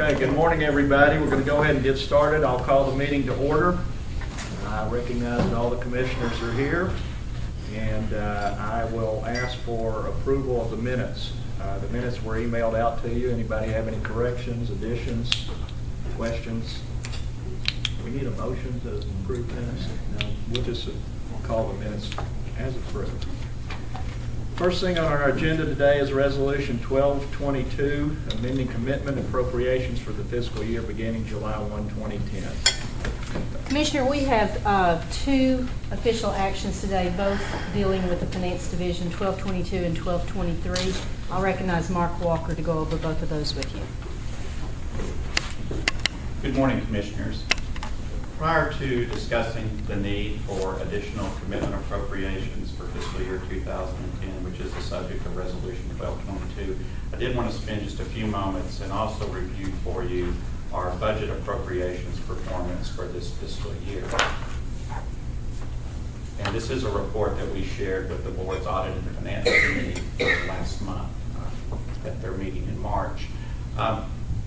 Okay, good morning, everybody. We're going to go ahead and get started. I'll call the meeting to order. I recognize that all the commissioners are here, and I will ask for approval of the minutes. The minutes were emailed out to you. Anybody have any corrections, additions, questions? We need a motion to approve minutes? No, we'll just call the minutes as approved. First thing on our agenda today is Resolution 1222, amending commitment appropriations for the fiscal year beginning July 1, 2010. Commissioner, we have two official actions today, both dealing with the Finance Division, 1222 and 1223. I'll recognize Mark Walker to go over both of those with you. Good morning, Commissioners. Prior to discussing the need for additional commitment appropriations for fiscal year 2010, which is the subject of Resolution 1222, I did want to spend just a few moments and also review for you our budget appropriations performance for this fiscal year. And this is a report that we shared with the Board's Audit and Finance Committee last month at their meeting in March.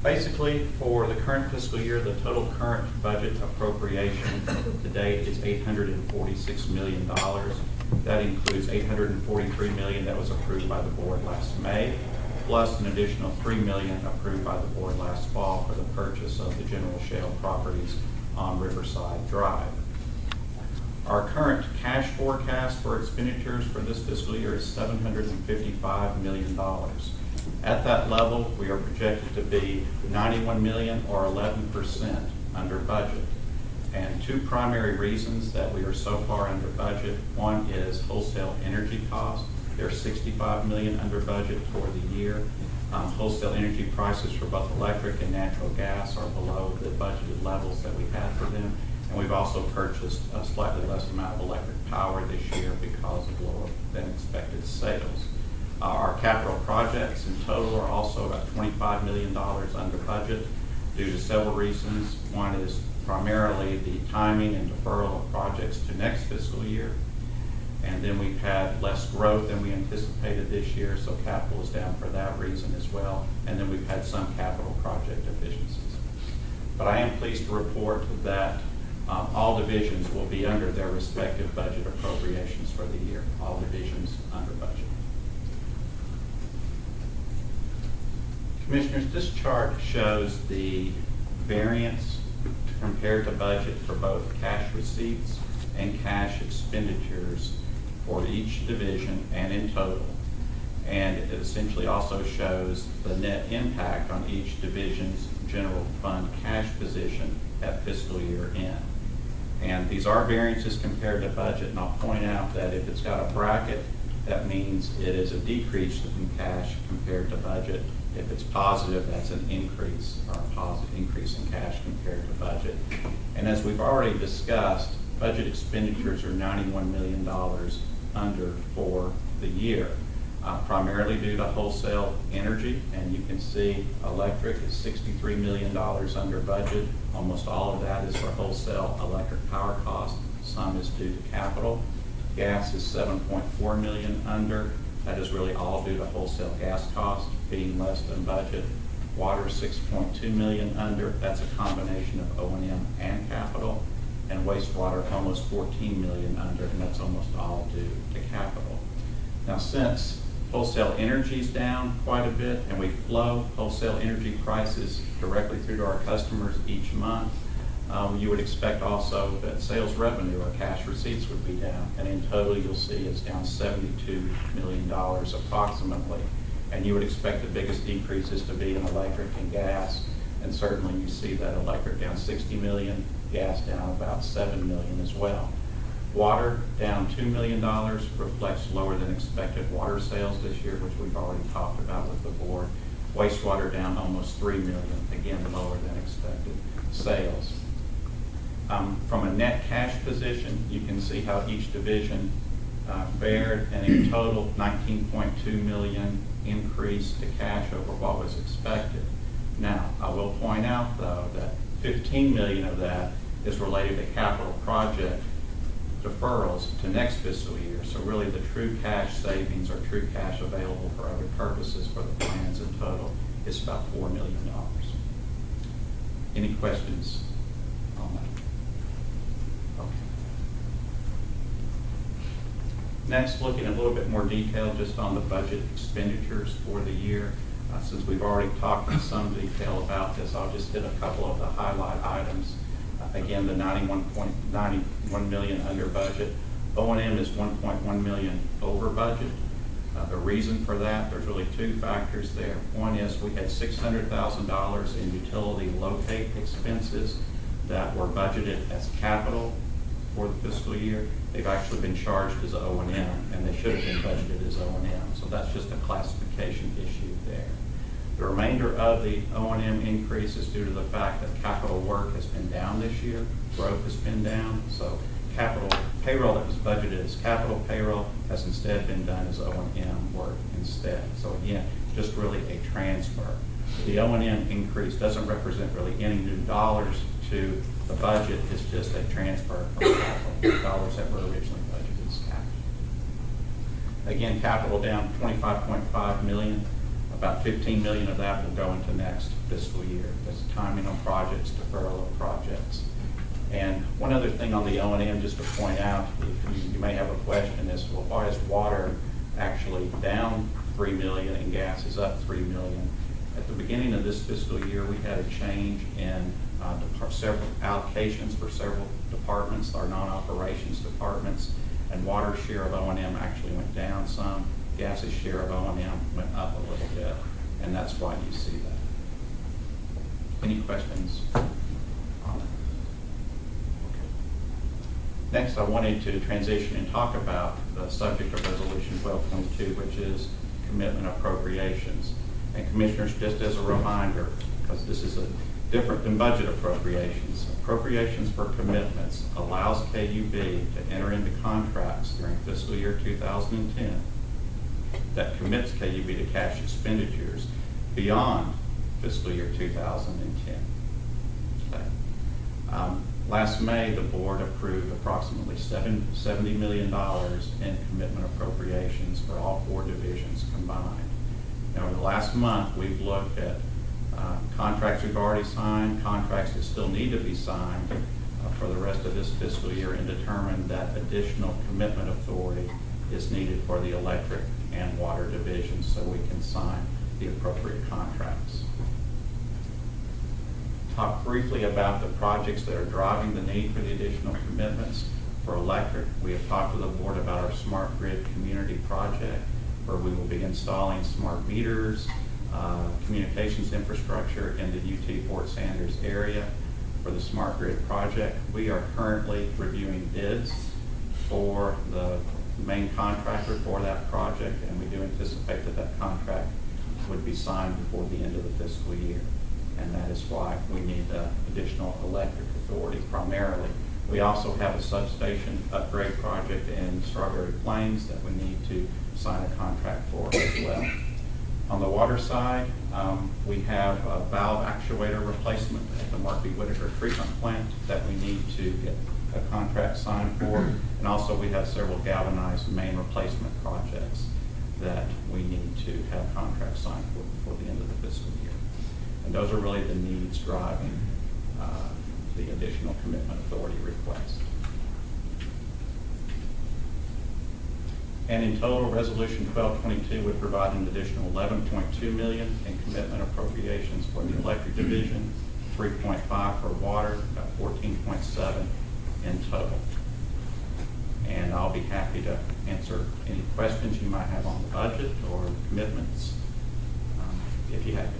Basically, for the current fiscal year, the total current budget appropriation to date is $846 million. That includes $843 million that was approved by the Board last May, plus an additional $3 million approved by the Board last fall for the purchase of the General Shale properties on Riverside Drive. Our current cash forecast for expenditures for this fiscal year is $755 million. At that level, we are projected to be $91 million or 11% under budget. And two primary reasons that we are so far under budget. One is wholesale energy costs. They're $65 million under budget for the year. Wholesale energy prices for both electric and natural gas are below the budgeted levels that we had for them. And we've also purchased a slightly less amount of electric power this year because of lower than expected sales. Our capital projects in total are also about $25 million under budget due to several reasons. One is primarily the timing and deferral of projects to next fiscal year. And then we've had less growth than we anticipated this year, so capital is down for that reason as well. And then we've had some capital project efficiencies. But I am pleased to report that all divisions will be under their respective budget appropriations for the year. All divisions under budget. Commissioners, this chart shows the variance compared to budget for both cash receipts and cash expenditures for each division and in total. And it essentially also shows the net impact on each division's general fund cash position at fiscal year end. And these are variances compared to budget, and I'll point out that if it's got a bracket, that means it is a decrease in cash compared to budget. If it's positive, that's an increase, or a positive increase in cash compared to budget. And as we've already discussed, budget expenditures are $91 million under for the year, primarily due to wholesale energy. And you can see electric is $63 million under budget. Almost all of that is for wholesale electric power costs. Some is due to capital. Gas is $7.4 million under. That is really all due to wholesale gas costs being less than budget. Water $6.2 million under. That's a combination of O&M and capital. And wastewater almost $14 million under, and that's almost all due to capital. Now, since wholesale energy is down quite a bit and we flow wholesale energy prices directly through to our customers each month, you would expect also that sales revenue or cash receipts would be down. And in total, you'll see it's down $72 million approximately. And you would expect the biggest decreases to be in electric and gas. And certainly you see that electric down $60 million, gas down about $7 million as well. Water down $2 million, reflects lower than expected water sales this year, which we've already talked about with the Board. Wastewater down almost $3 million, again lower than expected sales. From a net cash position, you can see how each division fared, and in total, $19.2 million increase to cash over what was expected. Now, I will point out, though, that $15 million of that is related to capital project deferrals to next fiscal year. So really the true cash savings or true cash available for other purposes for the plans in total is about $4 million. Any questions on that? Okay. Next, looking a little bit more detail just on the budget expenditures for the year. Since we've already talked in some detail about this, I'll just hit a couple of the highlight items. Again, the 91 million under budget. O&M is 1.1 million over budget. The reason for that, there's really two factors there. One is we had $600,000 in utility locate expenses that were budgeted as capital for the fiscal year. They've actually been charged as O&M, and they should have been budgeted as O&M. So that's just a classification issue there. The remainder of the O&M increase is due to the fact that capital work has been down this year. Growth has been down. So capital payroll that was budgeted as capital payroll has instead been done as O&M work instead. So again, just really a transfer. The O&M increase doesn't represent really any new dollars to the budget. It's just a transfer from capital dollars that were originally budgeted as capital. Again, capital down 25.5 million. About 15 million of that will go into next fiscal year. That's timing on projects, deferral of projects. And one other thing on the O&M, just to point out, if you may have a question, is, well, why is water actually down 3 million and gas is up 3 million? At the beginning of this fiscal year, we had a change in several allocations for several departments, our non-operations departments, and water's share of O&M actually went down some. Gas's share of O&M went up a little bit, and that's why you see that. Any questions on that? Okay. Next, I wanted to transition and talk about the subject of Resolution 1222, which is commitment appropriations. And Commissioners, just as a reminder, because this is different than budget appropriations, appropriations for commitments allows KUB to enter into contracts during fiscal year 2010 that commits KUB to cash expenditures beyond fiscal year 2010. Okay. Last May, the board approved approximately $70 million in commitment appropriations for all four divisions combined. Now, over the last month, we've looked at contracts we've already signed, contracts that still need to be signed for the rest of this fiscal year, and determined that additional commitment authority is needed for the electric and water divisions so we can sign the appropriate contracts. Talk briefly about the projects that are driving the need for the additional commitments. For electric, we have talked to the board about our smart grid community project, where we will be installing smart meters, communications infrastructure in the UT Fort Sanders area. For the smart grid project, we are currently reviewing bids for the main contractor for that project, and we do anticipate that that contract would be signed before the end of the fiscal year. And that is why we need additional electric authority primarily. We also have a substation upgrade project in Strawberry Plains that we need to sign a contract for as well. On the water side, we have a valve actuator replacement at the Mark B. Whitaker treatment plant that we need to get a contract signed for. And also we have several galvanized main replacement projects that we need to have contracts signed for before the end of the fiscal year. And those are really the needs driving the additional commitment authority request. And in total, Resolution 1222 would provide an additional $11.2 million in commitment appropriations for the electric division, 3.5 for water, about 14.7 in total. And I'll be happy to answer any questions you might have on the budget or commitments if you have any.